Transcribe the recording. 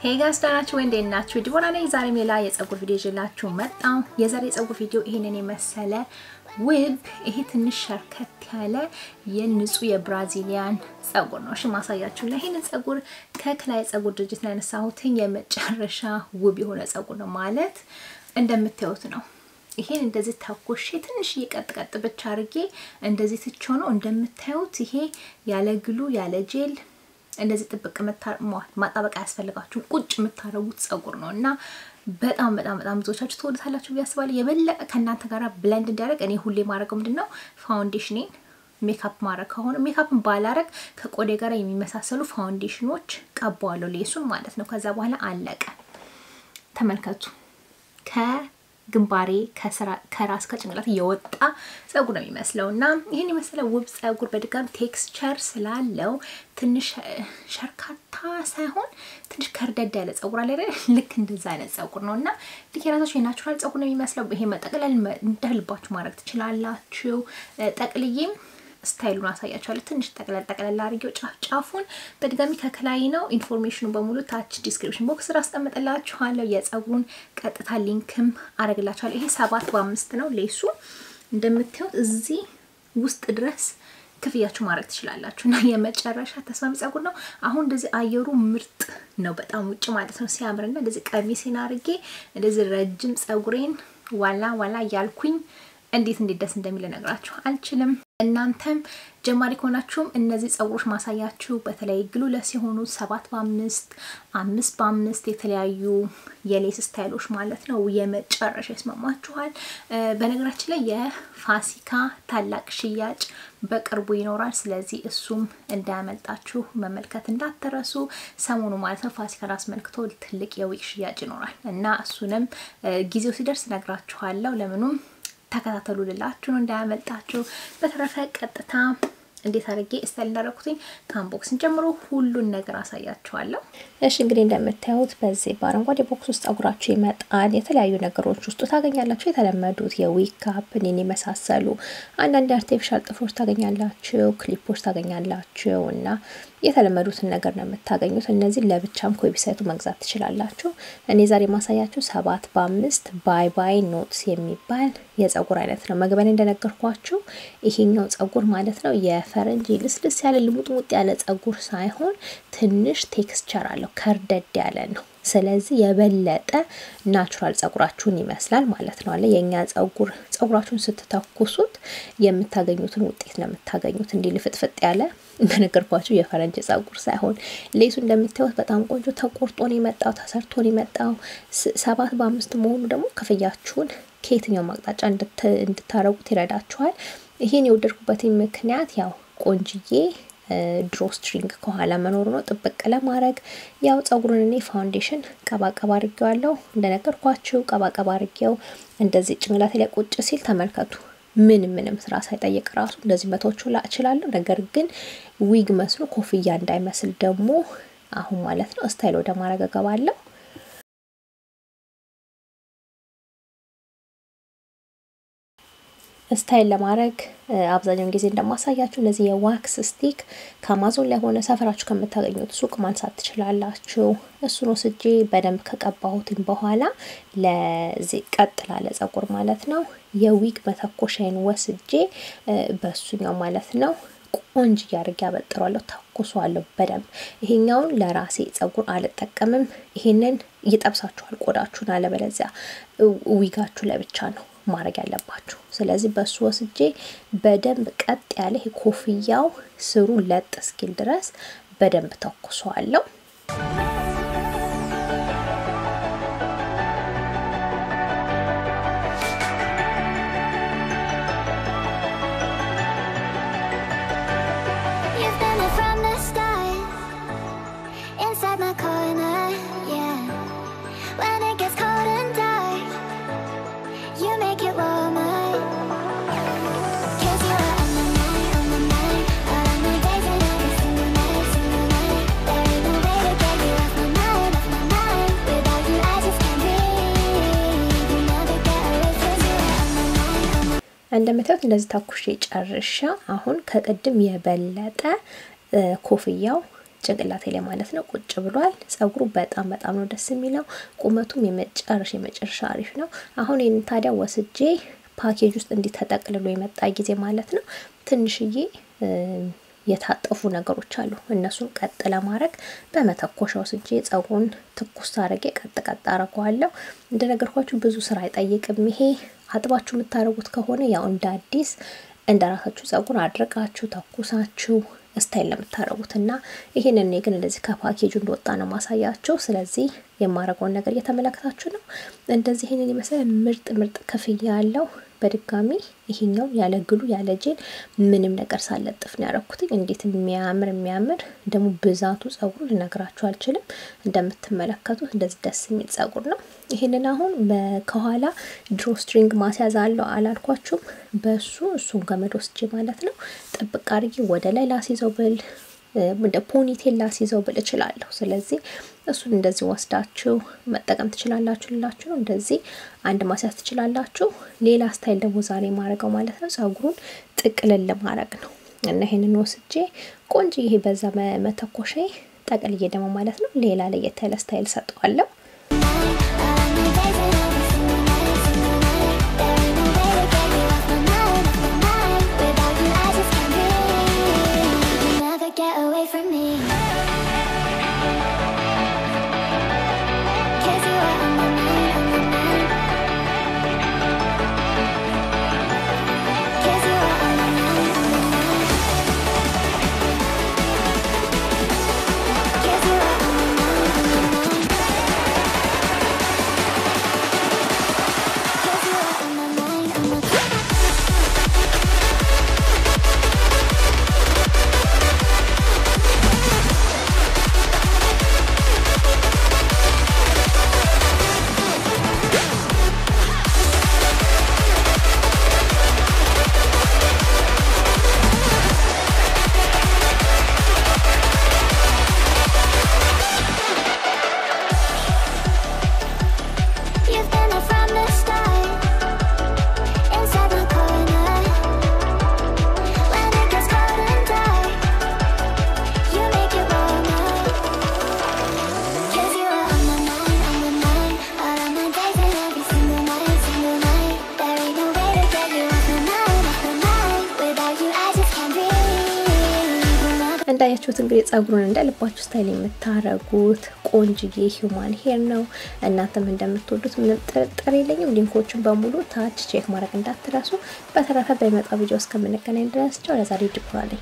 Hey guys, ታናችሁ እንዴት ናችሁ? ዲቦራ ነኝ። ዛሬ ሌላ የፀጉር ቪዲዮ ይዤላችሁ መጣሁ። የዛሬ የፀጉር ቪዲዮ ይሄንን የመሰለ ውብ ይሄ ትንሽ ሸርከት ያለ የንጹህ የብራዚሊያን ፀጉር ነው። እሺ ማሳያችሁ ለይሄንን ፀጉር ከክላይ ፀጉር ድርጅት ላይ ያነሳሁት የመጨረሻ ውብ የሆነ ፀጉር ነው ማለት እንደምታዩት ነው። ይሄን እንደዚህ ታቆሽ ትንሽ ይቀጥቅጥ ብቻ አርጌ እንደዚህ ትቾ ነው እንደምታዩት ይሄ ያለ ግሉ ያለ ጄል እንደዚህ ጥብቅ ማጣበቅ ያስፈልጋችሁ ቁጭ የምታረጉት ፀጉር ነውና በጣም ብዙዎቻችሁ ተወዳላችሁ ያስባል የበለቀ ከናንተ ጋራ ብሌንድ እንዲያደርግ እኔ ሁሌ ማረገው ምንድነው ፋውንዴሽኔን ሜካፕ ማረግ ከሆነ ሜካፕን ባላረግ ከቆዴ ጋራ የሚመሳሰሉ ፋውንዴሽኖች ቀባዋለሁ ለሱን ማለት ነው ከዛ በኋላ አለቀ ተመልከቱ ግንባሬ ከራስ ከጭንቅላት የወጣ ፀጉር ነው የሚመስለውና ይሄን የመሰለ ውብ ፀጉር በድጋም ቴክስቸር ስላለው ትንሽ ሸርካታ ሳይሆን ትንሽ ከርደድ ያለ ፀጉር አለ አይደል ልክ እንደዛ አይነት ፀጉር ነውና ልክ የራሳችሁ የናቹራል ፀጉር ነው የሚመስለው ይሄ መጠቅለል እንደልባችሁ ማድረግ ትችላላችሁ ጠቅልዬም ስታይሉን አሳያችኋለሁ ትንሽ ጠቅለል አድርጌው ጫፉን በድጋሚ ከከላይ ነው ኢንፎርሜሽኑ በሙሉ ታች ዲስክሪፕሽን ቦክስ ላይ አስቀምጥላችኋለሁ የፀጉሩን ቀጥታ ሊንክም አረግላችኋለሁ ይሄ 7/5 ነው ሌሱ እንደምታዩት እዚህ ውስጥ ድረስ ክፍያችሁ ማድረግ ትችላላችሁና የመጨረሻ ተስማሚ ፀጉር ነው አሁን እንደዚህ አየሩ ምርጥ ነው በጣም ውጭ ማለት ነው ሲያምርና እንደዚህ ቀሚሴን አርጌ እንደዚህ ረጅም ፀጉሬን ዋላ ያልኩኝ እንዴት ደስ እንደሚል ነግራችሁ አልችልም እናንተም ጀማሪ ሆናችሁም እነዚህ ፀጉሮች ማሳያችሁ በተለይ ግሉለስ የሆኑ 7/5 5/5 የተለያዩ የሌስ ስታይሎች ማለት ነው የመጨረሻ ይስማማችኋል በነገራችን ላይ የፋሲካ ታላቅ ሽያጭ በቅርቡ ይኖራል ስለዚህ እሱም እንዳያመልጣችሁ መመልከት እንዳትረሱ ሰሞኑ ማለት ነው ፋሲካ ራስ መልክቶ ትልቅ የዊክ ሽያጭ ይኖራል እና እሱንም ጊዜው ሲደርስ ነግራችኋለሁ ለምኑም ተከታተሉላችሁ እንዳያመልጣችሁ በተረፈ ቀጥታ እንዴት አድርጌ ስታይል እንዳደረኩኝ ካምቦክስን ጀምሮ ሁሉን ነገር አሳያችኋለሁ እሺ እንግዲህ እንደምታዩት በዚህ ባረንጓዴ ቦክስ ውስጥ ፀጉራችሁ ይመጣል የተለያዩ ነገሮች ውስጥ ታገኛላችሁ የተለመዱት የዊክ ካፕ ኒኒ መሳሰሉ አንዳንድ አርቲፊሻል ጥፍሮች ታገኛላችሁ ክሊፖች ታገኛላችሁና የተለመዱትን ነገር ነው የምታገኙት እነዚህ ለብቻም ከዌብሳይቱ መግዛት ትችላላችሁ እኔ ዛሬ ማሳያችሁ 7/5 ባይ ኖትስ የሚባል የፀጉር አይነት ነው መግበን እንደነገርኳችሁ ይሄኛው ፀጉር ማለት ነው የፈረንጅ ልስልስ ያለ ልሙጥሙጥ ያለ ፀጉር ሳይሆን ትንሽ ቴክስቸር አለው ከርደድ ያለ ነው ስለዚህ የበለጠ ናቹራል ፀጉራችሁን ይመስላል ማለት ነው አለ የኛ ፀጉራችሁን ስትተኩሱት የምታገኙትን ውጤት ነው የምታገኙት እንዲ ልፍጥፍጥ ያለ እንደነገርኳችሁ የፈረንጅ ፀጉር ሳይሆን ሌሱ እንደምታዩት በጣም ቆንጆ ተቆርጦ ነው የመጣው ተሰርቶ ነው የመጣው 7/5 መሆኑ ደግሞ ከፈያችሁን ከየትኛው ማቅጣጫ እንድታረጉት ይረዳችኋል ይሄን የወደድኩበት ምክንያት ያው ቆንጅዬ ድሮ ስትሪንግ ከኋላ መኖር ነው ጥብቅ ለማድረግ ያው ፀጉሩን እኔ ፋውንዴሽን ቀባቀባ አርጌዋለሁ እንደነገርኳችሁ ቀባቀባ አርጌው እንደዚህ ጭንቅላቴ ላይ ቁጭ ሲል ተመልከቱ ምንም ስራ ሳይጠይቅ ራሱ እንደዚህ መተውቹ ላችላለሁ ነገር ግን ዊግ መስሎ ኮፍያ እንዳይመስል ደግሞ አሁን ማለት ነው ስታይል ወደ ማረግ ገባለሁ ስታይል ለማድረግ አብዛኛውን ጊዜ እንደማሳያችሁ ለዚህ የዋክስ ስቲክ ከአማዞን ላይ ሆነ ሰፈራችሁ ከምታገኙት ሱቅ ማንሳት ትችላላችሁ እሱን ወስጄ በደንብ ከቀባሁትኝ በኋላ ለዚህ ቀጥላለ ፀጉር ማለት ነው የዊግ መተኮሻዬን ወስጄ በሱኛው ማለት ነው ቆንጆ ያርጋ ያበጥራለሁ ተኩሷለሁ በደንብ ይሄኛው ለራሴ ፀጉር አልተጠቀምም ይሄንን ይጠብሳችኋል ቆዳችሁን አለበለዚያ ዊጋችሁ ለብቻ ነው ማረግ ያለባችሁ ስለዚህ በሱ ወስጄ በደንብ ቀጥ ያለ ኮፍያው ስሩ ለጥ እስኪል ድረስ በደንብ ተኩሷለሁ እንደምታዩት እንደዚህ ታኩሽ ጨርሻ አሁን ከቀድም የበለጠ ኮፍያው ጭንቅላቴ ላይ ማለት ነው ቁጭ ብሏል። ጸጉሩ በጣም ነው ደስ የሚለው። ቁመቱም የመጨረሻ አሪፍ ነው። አሁን ይሄን ታዲያ ወስጄ ፓኬጅ ውስጥ እንዲተጠቅልሎ የመጣ ጊዜ ማለት ነው ትንሽዬ የታጠፉ ነገሮች አሉ። እነሱን ቀጥ ለማድረግ በመተኮሻው ወስጄ ጸጉሩን ትኩስ አድርጌ ቀጥ አረጋለሁ። እንደነገርኳችሁ ብዙ ስራ አይጠይቅም። ይሄ አጥባችሁ የምታረጉት ከሆነ ያው እንደ አዲስ እንደራሳችሁ ጸጉር አድርጋችሁ ተኩሳችሁ ስታይል ለምታረጉትና ይሄንን እኔ ግን እንደዚህ ከፓኬጁ እንደወጣ ነው ማሳያችሁ። ስለዚህ የማረጋውን ነገር እየተመለከታችሁ ነው። እንደዚህ ይሄንን ይመስላል ምርጥ ክፍያ ያለው። በድጋሚ ይሄኛው ያለ ግሉ ያለ ጄል ምንም ነገር ሳለጥፍ ነው ያረኩት። እንዴት የሚያምር ደሞ ብዛቱ ጸጉሩ ልነግራችሁ አልችልም። እንደምትመለከቱት እንደዚህ ደስ የሚል ጸጉር ነው። ይሄንን አሁን ከኋላ ድሮ ስትሪንግ ማስያዝ አለው አላልኳችሁም? እሱን ገመድ ወስጄ ማለት ነው ጥብቅ አድርጌ ወደ ላይ ላስይዘው ብል እንደ ፖኒቴል ላስይዘው ብል እችላለሁ። ስለዚህ እሱን እንደዚህ ወስዳችሁ መጠቀም ትችላላችሁ ልላችሁ ነው። እንደዚህ አንድ ማስያዝ ትችላላችሁ። ሌላ ስታይል ደግሞ ዛሬ ማረጋው ማለት ነው ጸጉሩን ጥቅልል ለማድረግ ነው እና ይሄንን ወስጄ ቆንጆ ይሄ በዛ መተኮሼ ጠቅልዬ ደግሞ ማለት ነው ሌላ ለየት ያለ ስታይል ሰጠዋለሁ። እንዳያችሁት እንግዲህ ጸጉሩን እንደልባችሁ ስታይል የምታረጉት ቆንጆዬ ሂዩማን ሄር ነው። እናንተም እንደምትወዱት ምንም ጥርጥር የለኝም። ሊንኮቹን በሙሉ ታች ቼክ ማድረግ እንዳትረሱ። በተረፈ በመጣ ቪዲዮ እስከምንገናኝ ድረስ ቻው። ለዛሬ ድብራለኝ።